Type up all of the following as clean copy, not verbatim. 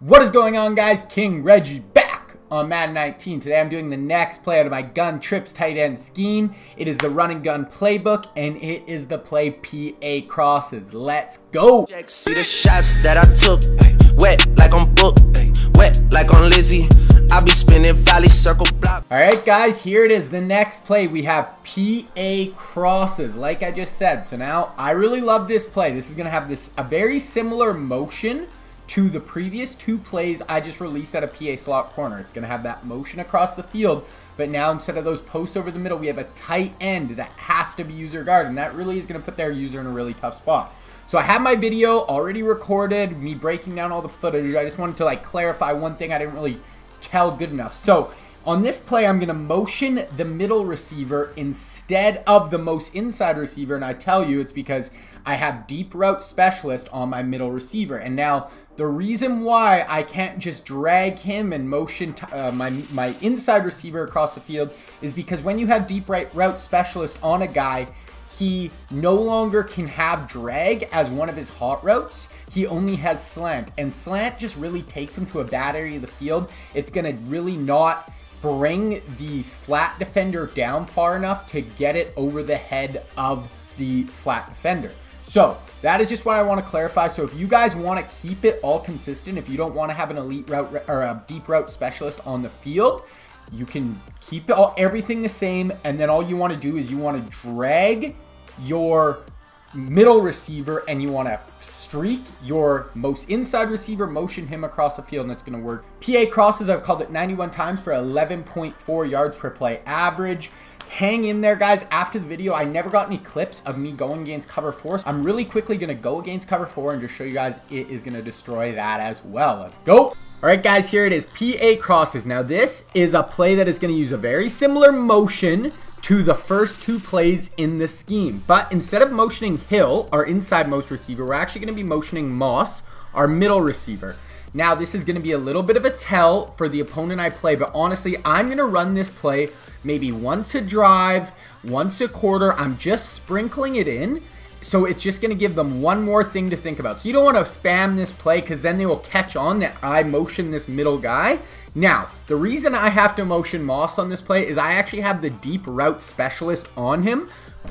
What is going on, guys? King Reggie back on Madden 19. Today I'm doing the next play out of my gun trips tight end scheme. It is the run and gun playbook, and it is the play PA crosses. Let's go. See the shots that I took, wet like on Book, wet like on Lizzie. I be spinning valley circle block. All right, guys, here it is. The next play, we have PA crosses, like I just said. So now I really love this play. This is going to have a very similar motion to the previous two plays I just released at a PA slot corner. It's going to have that motion across the field, but now instead of those posts over the middle, we have a tight end that has to be user guard, and that really is going to put their user in a really tough spot. So I have my video already recorded, me breaking down all the footage. I just wanted to clarify one thing I didn't really tell good enough. So on this play, I'm going to motion the middle receiver instead of the most inside receiver, and I tell you it's because I have deep route specialist on my middle receiver. And now the reason why I can't just drag him and motion my inside receiver across the field is because when you have deep route specialist on a guy, he no longer can have drag as one of his hot routes. He only has slant, and slant just really takes him to a bad area of the field. It's going to really not bring the flat defender down far enough to get it over the head of the flat defender. So that is just what I want to clarify. So if you guys want to keep it all consistent, if you don't want to have an elite route or a deep route specialist on the field, you can keep everything the same, and then all you want to do is you want to drag your middle receiver and you want to streak your most inside receiver, motion him across the field, and it's going to work. PA crosses, I've called it 91 times for 11.4 yards per play average. Hang in there, guys. After the video, I never got any clips of me going against cover 4. So I'm really quickly going to go against cover 4 and just show you guys it is going to destroy that as well. Let's go. All right, guys, here it is. PA crosses. Now, this is a play that is going to use a very similar motion to the first two plays in the scheme. But instead of motioning Hill, our inside most receiver, we're actually going to be motioning Moss, our middle receiver. Now, this is going to be a little bit of a tell for the opponent I play, but honestly, I'm going to run this play maybe once a drive, once a quarter. I'm just sprinkling it in, so it's just going to give them one more thing to think about. So you don't want to spam this play because then they will catch on that I motion this middle guy. Now, the reason I have to motion Moss on this play is I actually have the deep route specialist on him,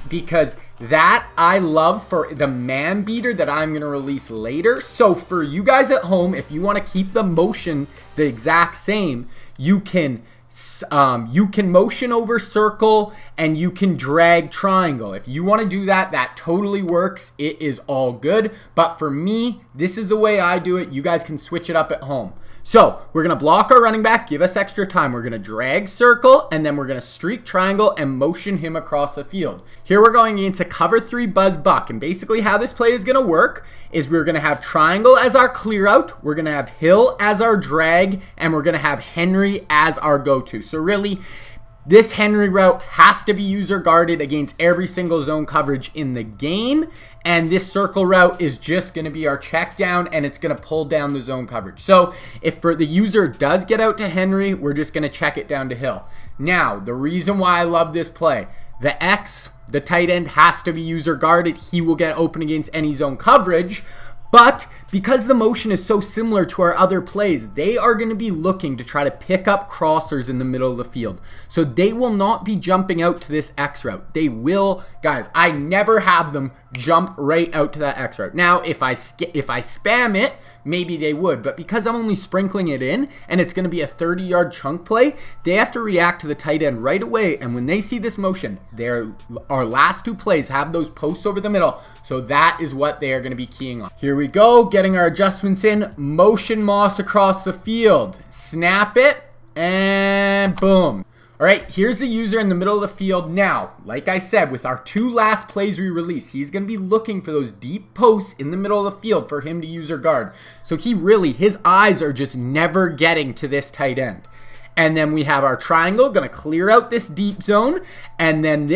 because that I love for the man beater that I'm going to release later. So for you guys at home, if you want to keep the motion the exact same, you can motion over circle and you can drag triangle. If you want to do that, that totally works. It is all good. But for me, this is the way I do it. You guys can switch it up at home. So we're going to block our running back, give us extra time. We're going to drag circle, and then we're going to streak triangle and motion him across the field. Here we're going into cover 3 buzz buck. And basically how this play is going to work is we're going to have triangle as our clear out. We're going to have Hill as our drag, and we're going to have Henry as our go-to. So really, this Henry route has to be user guarded against every single zone coverage in the game. And this circle route is just going to be our check down, and it's going to pull down the zone coverage. So if the user does get out to Henry, we're just going to check it down to Hill. Now, the reason why I love this play, the X, the tight end, has to be user guarded. He will get open against any zone coverage. But because the motion is so similar to our other plays, they are going to be looking to try to pick up crossers in the middle of the field. So they will not be jumping out to this X route. They will, guys, I never have them jump right out to that X route. Now, if I spam it, maybe they would, but because I'm only sprinkling it in and it's going to be a 30-yard chunk play, they have to react to the tight end right away. And when they see this motion, our last two plays have those posts over the middle, so that is what they are going to be keying on. Here we go, getting our adjustments in. Motion Moss across the field, snap it, and boom. All right, here's the user in the middle of the field. Now, like I said, with our two last plays we release, he's going to be looking for those deep posts in the middle of the field for him to user guard. So his eyes are just never getting to this tight end. And then we have our triangle going to clear out this deep zone. And then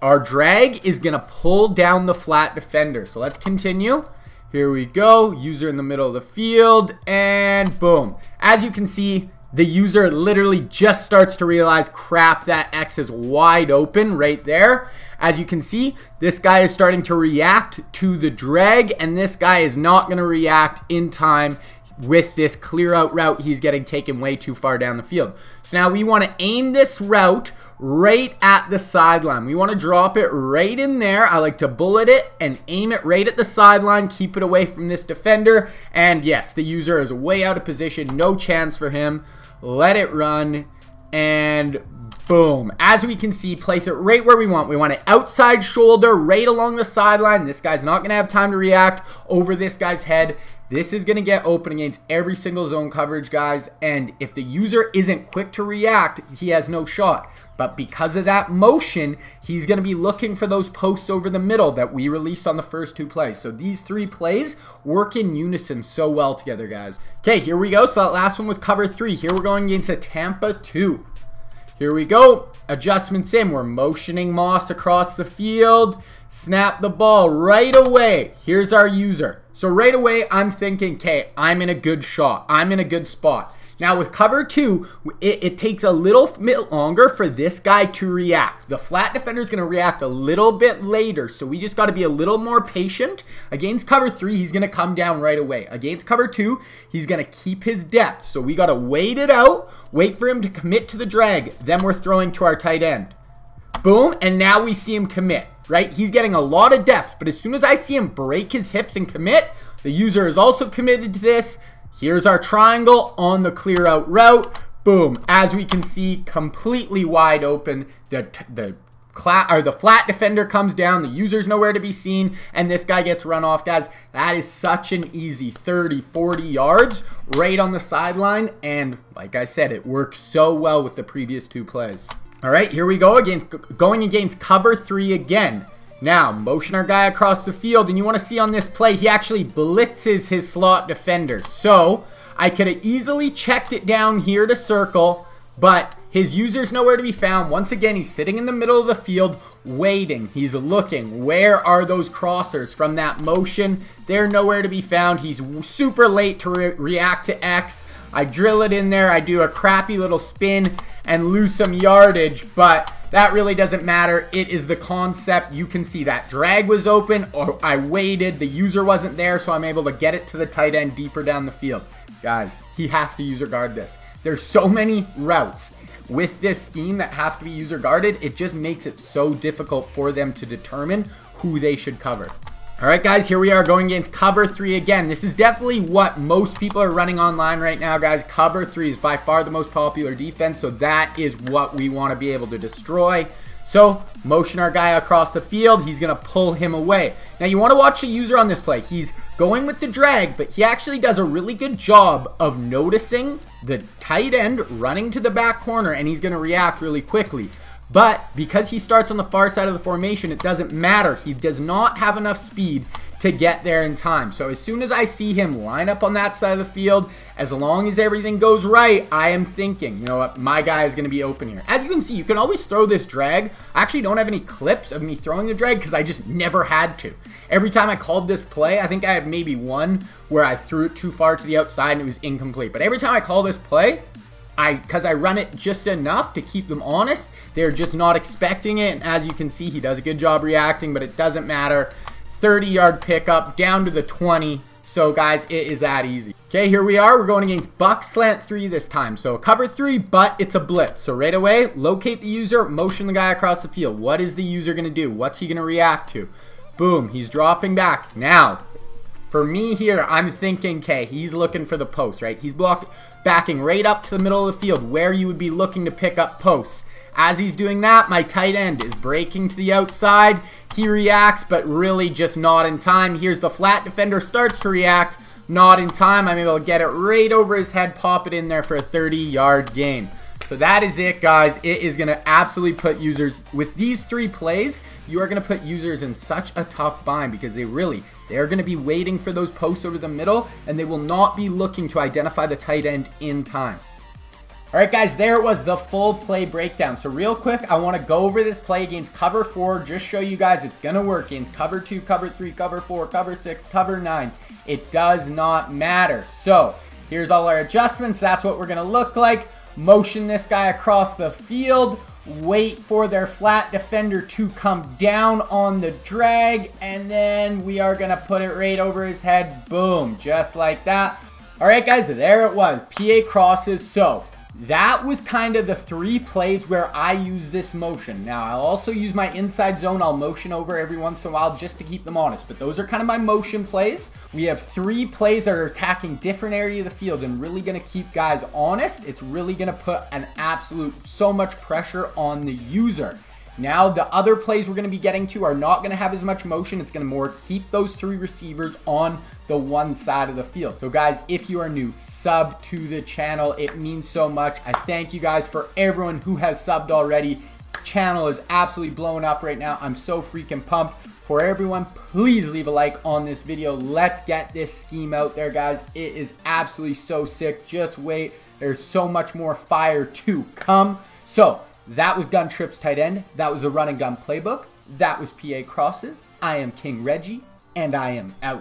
our drag is going to pull down the flat defender. So let's continue. Here we go, user in the middle of the field, and boom. As you can see, the user literally just starts to realize, crap, that X is wide open right there. As you can see, this guy is starting to react to the drag, and this guy is not going to react in time. with this clear out route, he's getting taken way too far down the field. So now we want to aim this route right at the sideline. We want to drop it right in there. I like to bullet it and aim it right at the sideline, keep it away from this defender. And yes, the user is way out of position, no chance for him. Let it run, and boom. As we can see, place it right where we want. We want it outside shoulder, right along the sideline. This guy's not going to have time to react over this guy's head. This is going to get open against every single zone coverage, guys. And if the user isn't quick to react, he has no shot. But because of that motion, he's going to be looking for those posts over the middle that we released on the first 2 plays. So these 3 plays work in unison so well together, guys. Okay, here we go. So that last one was cover 3. Here we're going against a Tampa 2. Here we go. Adjustments in. We're motioning Moss across the field. Snap the ball right away. Here's our user. So right away, I'm thinking, okay, I'm in a good shot. I'm in a good spot. Now with cover 2, it takes a little bit longer for this guy to react. The flat defender is going to react a little bit later, so we just got to be a little more patient. Against cover 3, he's going to come down right away. Against cover 2, he's going to keep his depth, so we got to wait it out, wait for him to commit to the drag, then we're throwing to our tight end. Boom, and now we see him commit, right? He's getting a lot of depth, but as soon as I see him break his hips and commit, the user is also committed to this. Here's our triangle on the clear out route. Boom. As we can see, completely wide open. The flat defender comes down. The user's nowhere to be seen. And this guy gets run off, guys. That is such an easy 30, 40 yards right on the sideline. And like I said, it works so well with the previous 2 plays. All right, here we go going against cover 3 again. Now, motion our guy across the field, and you want to see on this play, he actually blitzes his slot defender. So, I could have easily checked it down here to circle, but his user's nowhere to be found. Once again, he's sitting in the middle of the field, waiting. He's looking. Where are those crossers from that motion? They're nowhere to be found. He's super late to react to X. I drill it in there. I do a crappy little spin and lose some yardage, but that really doesn't matter. It is the concept. You can see that drag was open, or I waited. The user wasn't there, so I'm able to get it to the tight end deeper down the field. Guys, he has to user guard this. There's so many routes with this scheme that have to be user guarded. It just makes it so difficult for them to determine who they should cover. All right, guys, here we are going against cover 3 again. This is definitely what most people are running online right now, guys. Cover 3 is by far the most popular defense, so that is what we want to be able to destroy. So, motion our guy across the field. He's going to pull him away. Now, you want to watch the user on this play. He's going with the drag, but he actually does a really good job of noticing the tight end running to the back corner, and he's going to react really quickly. But because he starts on the far side of the formation, it doesn't matter. He does not have enough speed to get there in time. So as soon as I see him line up on that side of the field, as long as everything goes right, I am thinking, you know what, my guy is going to be open here. As you can see, you can always throw this drag. I actually don't have any clips of me throwing the drag because I just never had to. Every time I called this play, I think I had maybe one where I threw it too far to the outside and it was incomplete. But every time I call this play, because I run it just enough to keep them honest, they're just not expecting it. And as you can see, he does a good job reacting, but it doesn't matter. 30-yard pickup down to the 20. So guys, it is that easy. Okay, here we are. We're going against buck slant 3 this time. So cover 3, but it's a blitz. So right away, locate the user, motion the guy across the field. What is the user going to do? What's he going to react to? Boom, he's dropping back. Now, for me here, I'm thinking, okay, he's looking for the post, right? He's backing right up to the middle of the field where you would be looking to pick up posts. As he's doing that, my tight end is breaking to the outside. He reacts, but really just not in time. Here's the flat defender, starts to react, not in time. I'm able to get it right over his head, pop it in there for a 30-yard gain. So that is it, guys. It is going to absolutely put users, with these 3 plays, you are going to put users in such a tough bind because they're going to be waiting for those posts over the middle, and they will not be looking to identify the tight end in time. All right, guys, there was the full play breakdown. So real quick, I want to go over this play against cover 4, just show you guys it's going to work against cover 2, cover 3, cover 4, cover 6, cover 9. It does not matter. So here's all our adjustments. That's what we're going to look like. Motion this guy across the field. Wait for their flat defender to come down on the drag, and then we are going to put it right over his head. Boom, just like that. All right, guys, there it was, PA crosses. So that was kind of the 3 plays where I use this motion. Now, I'll also use my inside zone. I'll motion over every once in a while just to keep them honest. But those are kind of my motion plays. We have 3 plays that are attacking different area of the field and really going to keep guys honest. It's really going to put an absolute so much pressure on the user. Now, the other plays we're going to be getting to are not going to have as much motion. It's going to more keep those 3 receivers on the one side of the field. So guys, if you are new, sub to the channel. It means so much. I thank you guys for everyone who has subbed already. Channel is absolutely blowing up right now. I'm so freaking pumped. For everyone, please leave a like on this video. Let's get this scheme out there, guys. It is absolutely so sick. Just wait. There's so much more fire to come. So that was gun trips tight end. That was the run and gun playbook. That was PA crosses. I am King Reggie, and I am out.